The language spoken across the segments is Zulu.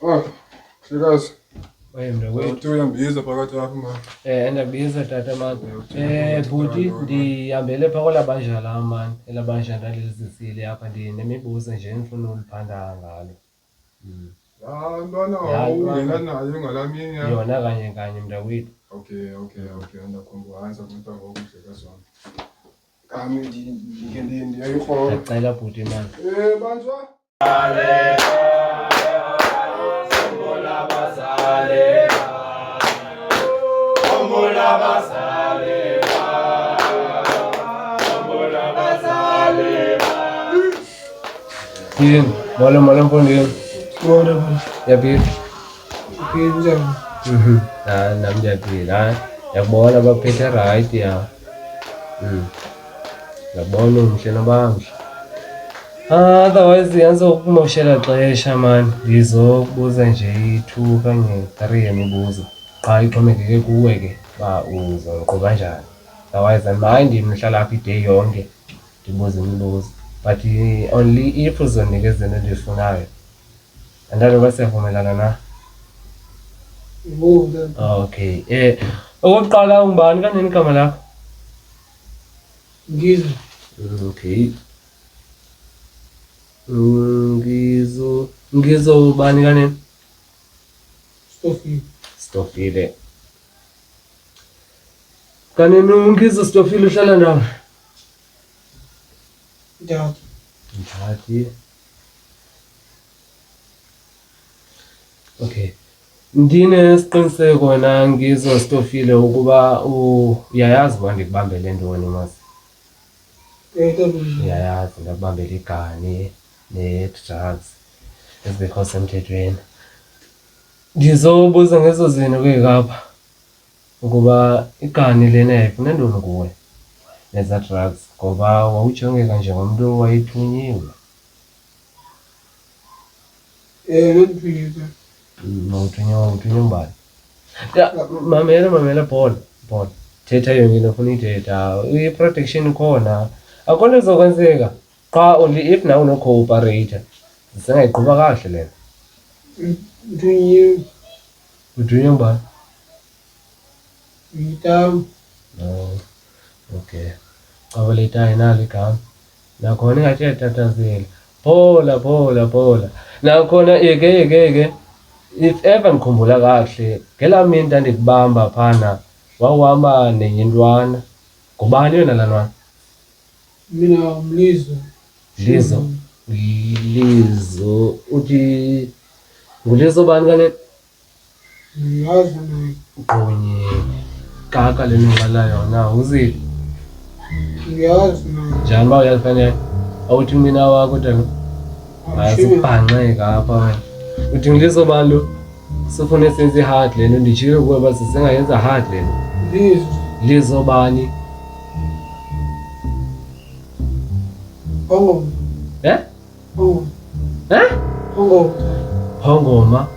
Ah, Sikazi. Wemntakwethu. Uthi uyambiza phakathi apha mani. Ndiyabiza tata mani. Bhuti ndihambele phaa kwelaa banja lam mani, elaa banja ndalizisile apha ndinemibuzo nje endifuna uliphanda ngalo. Ntwana ungena nayo ngalaa mini Yona kanye kanye mntakwethu. Okay, ndakhumbula hayi ndizakunceda ngoku Sikazi wam. Kami ndiyayikrola. Ndiyacela bhuti mani. Banjwa. Yini, molo mfondini. Yaphila. Nami ndiyaphila. Ndiyakubona baphethe right ya. Ndiyakubona umhle nobamhle. Otherwise andizokumoshela xesha mani, ndizokubuza nje i-2 okanye 3 yemibuzo. Qha ixhomekeke kuwe ke uba uzawuqhuba njani. Otherwise andimayi ndim ndihlala apha ide yonke ndibuza imibuzo. But only if uzonika izinto endizifunayo. Andanoba siyavumelana na? Okay. Okokuqala ungubani kanene igama lakho? Ngizo. Okay. Ngizo bani kanene? Stofile. Kanene ungizo Stofile uhlala ndawo? Mthatha. Okay. Ndinesiqiniseko wena Ngizo Stofile ukuba uyayazi uba ndikubambele ntoni mos? Uyayazi ndakubambela igani ne-drugs ezibekho semthethweni. Ndizobuza ngezo zinto ke ngapha ukuba igani lena yayifuna ntoni kuwe neza drugs ngoba wawujongeka njengomntu owayethunyiwe. Wawuthunywa ngubani? Mamela Paul. Thetha yonke into ofuna uyithetha. I-protection ikhona. Akho nto izokwenzeka. Qha only if nawe uno-cooperator zingayiqhuba kakuhle lena. Mthunyiwe. Uthunywa ngubani? Yitam. Okay. Qabaletayo nalo igama. Nakhona ingathi iyatatazela. Phola. Nakhona yeke. If ever ngikhumbula kakuhle, ngelaa mini ndandikubamba phana wawuhamba nenye intwana. Ngubani yona laa ntwana? Mina Mlizo. Lizo. Uthi nguLizo bani kanene? Ndiyazi naye. Kunye. Kaka le ningala yona uziphi? Ndiyazi naye. Njani uba uyazi kanene? Awuthi mina wakho tana? Asibhanqeka apha wena. Uthi nguLizo bani lo? Sifune senze hard le nto nditshilo kuwe uba sisengayenza hard le nto. Lizo bani? Phongoma. Phongoma.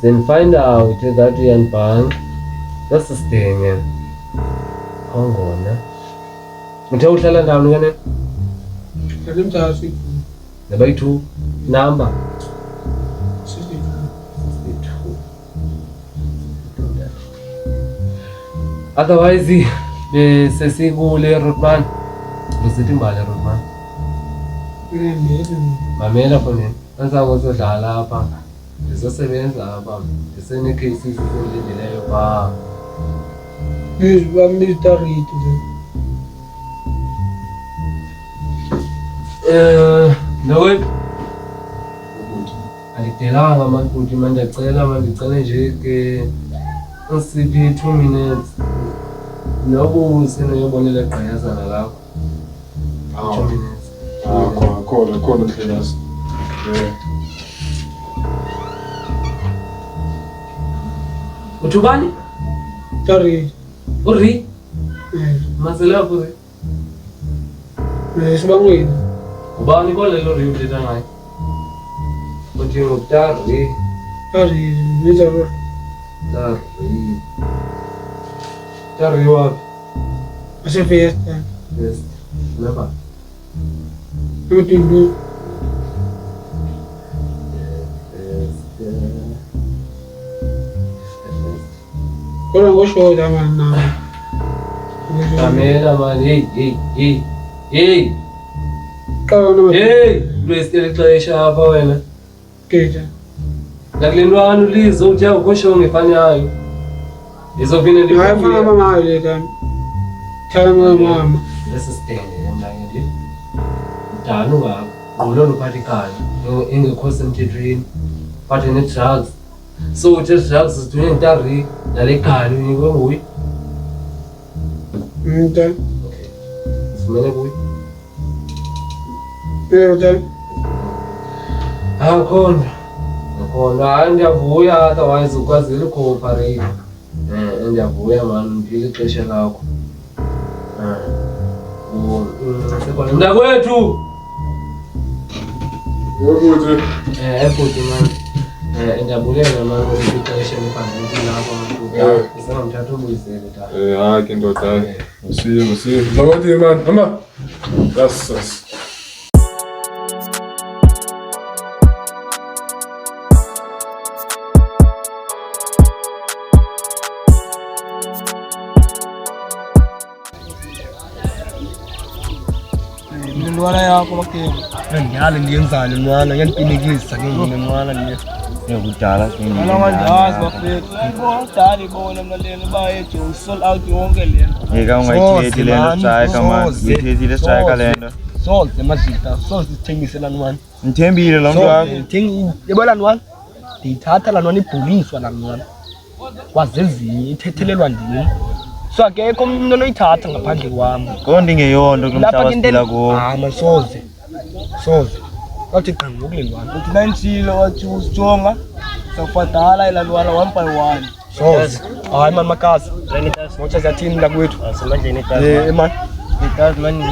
Then find out that uyanibhanqa. That's the thing. Phongona. Uthe uhlala ndawoni kanene? Ndimthatha. Nabayi-2 number 62. Otherwise besesikule Rootman. Usithi imbali Rootman. Mamela fonini. Andisango sodlala apha. Ndizosebenza apha. Ndisene-cases ezindilindeleyo phaa. Bamilitarity nje. Mntakwethu. Andikudelanga mani bhuti mani ndiyacela nje ke usiphe 2 minutes. Noba usenoyobonela gqiyazana lakho. 2 minutes. Khona Sikazi. Uthi ubani? Tarity. Uri? Mazela yakho Uri? Sibangweni. Ubani kolelo Uri uthetha ngayo? Uthi ngutari. Tarity. Nizaba. Tari wapi? Asefesta. Yes. Napa? Utindu. kushoda mani nawe. Mamela mani, hey. Xolo mani. Hey, lwesitele ixesha apha wena. Geja. Nakule ntwana ulizo utya ukusho ngefanyayo. Izovina ndi. Hayi fana mama le kan. Thala mama. Lesistende manje nje. Mdala ungaqolo lophathikayo. Engekho semthethweni. Phathe ne-drugs. So uthe drugs zithunywe ngentari nale khali unikwe nguye. Mnta. Sifumene kuye. Mnta. Khona. Hayi ndiyavuya otherwise ukwazile ukooperate. Ndiyavuya mani ndiphile ixesha lakho. Sekhona mntakwethu. Ukuthi Airport mani. Ndiyabulela mani ixesha niphambili lapho mntu. Isangamthatha ubuyisele ta. hayi ke ndoda hayi. Usiye. Nokuthi man, mama. Yes. Mntwana yakho makemo. Ngiyale ngiyenzani mwana ngiyanipinikisa ke yini mwana le. Ngiyakudala ke yini. Mina ngandazi bafethu. Ngidala ibona mina lena bayethu sold out yonke lena. Ngeke ungayithethi lento strike manje. Uyithethile strike lento. Sonke mazita, sonke sithengiselana mani. Ngithembile lo mntu wakho. Yabona lwana. Ndiyithatha lana ibhuliswa lana. Kwazezinye ithethelelwa ndini. So akekho umuntu onoyithatha ngaphandle kwami. Konke ngeyonto kumhlaba siphila kuwo. Masoze. Wathi qha ngokulendwana. Uthi nanjilo wathi usijonga sakufadala ilalwana 1 by 1. Soze. Hayi mani makazi. Ngocha ziyathini la kwethu. Asemandleni itazi. Man. Itazi mani.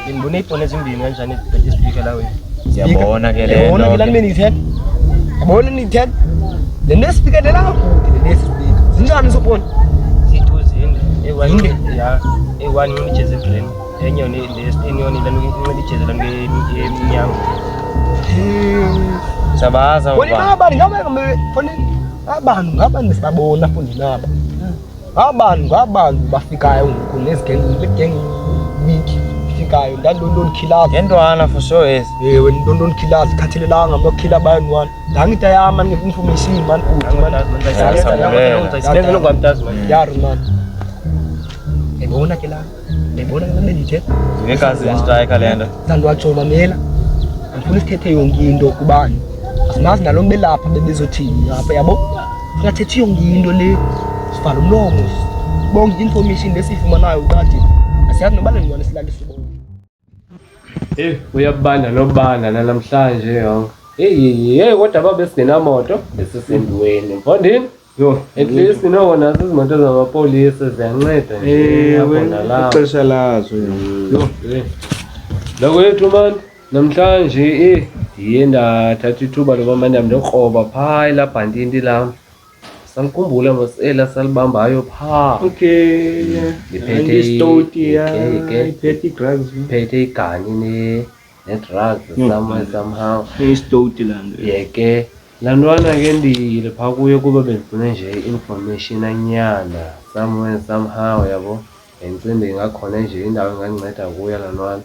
Ngibone iphone ezimbini kanjani phethe ispeaker la wena. Siyabona ke le. Yabona ke lani benithethe. Yabona nithethe. Le nespeaker lela kakhulu le nespeaker. Zinjani sobona? Sithuzini. E1 ngijeze green. Enye lesinioni lana ngijeze lana ngemnyango. Sabaza Wena baba. abantu ngabantu sibabona fundi naba. Abantu bafikayo kunezigenge wiki fikayo ndandondon killers. Ngentwana for sure is. Yewe ndondon killers khathelelanga ngokukhila abantu wani. Ngangita yama nge-information man uthi man. Sibenzele ngwamtazi manje. Yari man. Ebona ke la. Ebona ke benithe. Ngekazi strike lento. Sandwacho mamela. Ngifuna isithethe yonke into kubani. Asimazi nalo belapha bebezothini apha yabo. Singathethe yonke into le sivala umlomo. Bonke information lesifumanayo ukade. Asiyazi nobani ngwane silale sibona. Uyabanda nobanda namhlanje yonke. Kodwa babe singenamoto besisendweni. Mfondini? Yo, at least nazo izimoto zamapolisa ziyanceda nje yabona la. Ixesha lazo. Yo, lakwethu manje namhlanje ndiye ndathatha ithuba loba manje ndikroba phaa elabhantini lam. Salikhumbula mosela salibambayo phaa. Okay. Ngiphethe iphethe drugs. Ngiphethe igani ne-drugs somehow. Istoti lando. Yeke lantwana ke ndiyile phaa kuyo kuba bendifune nje information anyana somehow yabo. Bendicimbe ingakhona nje indawo engandinceda kuyo lantwana.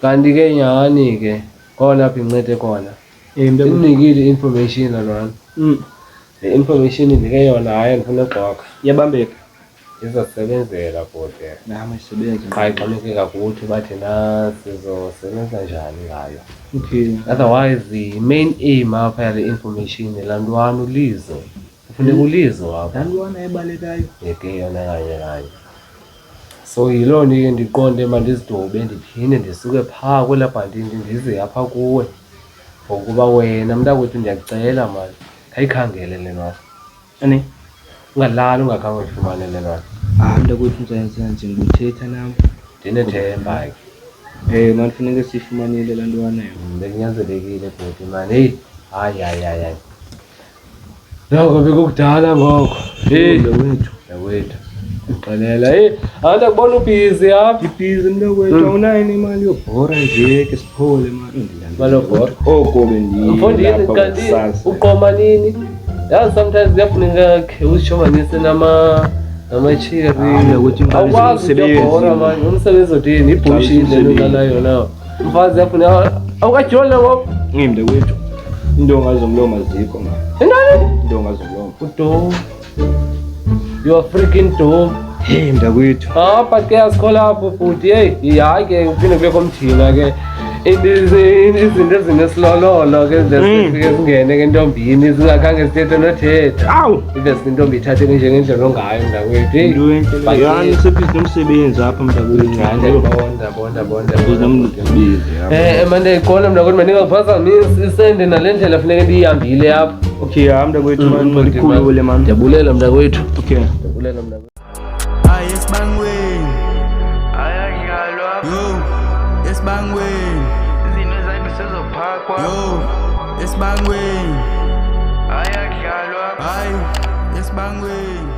Kanti ke nyhani ke khona apha incede khona. Indinikile information lantwana. Le information ndike yona hayi ndifuna ugxoka. Iyabambeka. Izosebenzela kodwa. Nami isebenza. Hayi xhomekeka kuthi bathi sizosebenza njani ngayo. Okay. Otherwise the main aim apha yale information lantwana ulizo. Kufuneka ulizo apha. Lantwana ebalekayo. Yeke yona kanye. So yiloo nto ke ndiqonde mandizidobe ndiphinde ndisuke phaa kwela bhantini ndize apha kuwe. Ngokuba wena mntakwethu ndiyakucela mani. Khayikhangele le nto. Ani? Ungalali ungakhange uyifumane le nto. Mntakwethu ngizayenza nje ngithetha nami. Ndinethemba ke. Manje kufanele sifumanile lantwana yo. Bekunyanzelekile bhuti mani. Hayi. Noko bekukudala ngoko. Wethu. Xelela anti akubona ubhizi apha. Ibhizi mntakwethu awunayo imali yobhora nje ke siphole mani. Balobhora. Oko bendiyi. Mfondini kanti uqoma nini? Yazi sometimes kuyafuneka khe usishomanise amachiri ukuthi ngiqalise awukwazi umsebenzi. ukuyobhora manje umsebenzi odini ibhushi Ngiqalise le nto nayo mfazi yafuna awukajole ngoku ngimde kwethu indonga zomlomo azikho manje intoni indonga zomlomo udom you are freaking dom hey mntakwethu but ke asikhola apho futhi heyi hayi ke uphinde kubekho mthina ke izinto ezinesilololo ke zifike zingene ke ntombini zingakhange zithethe nothetha awu ibe sintombi ithathe njengendlela ongayo mntakwethu into enhle yani sebhizi nomsebenzi apha mntakwethu mane khona mntakwethu mandingakuphazamisi isende nale ndlela funeke ndiyihambile apha okay hayi mntakwethu mani malikhulule mani ndiyabulela mntakwethu okay ndiyabulela mntakwethu Esibangweni ayadlalwa yo esibangweni izinto zami sezophakwa yo esibangweni ayadlalwa hayi esibangweni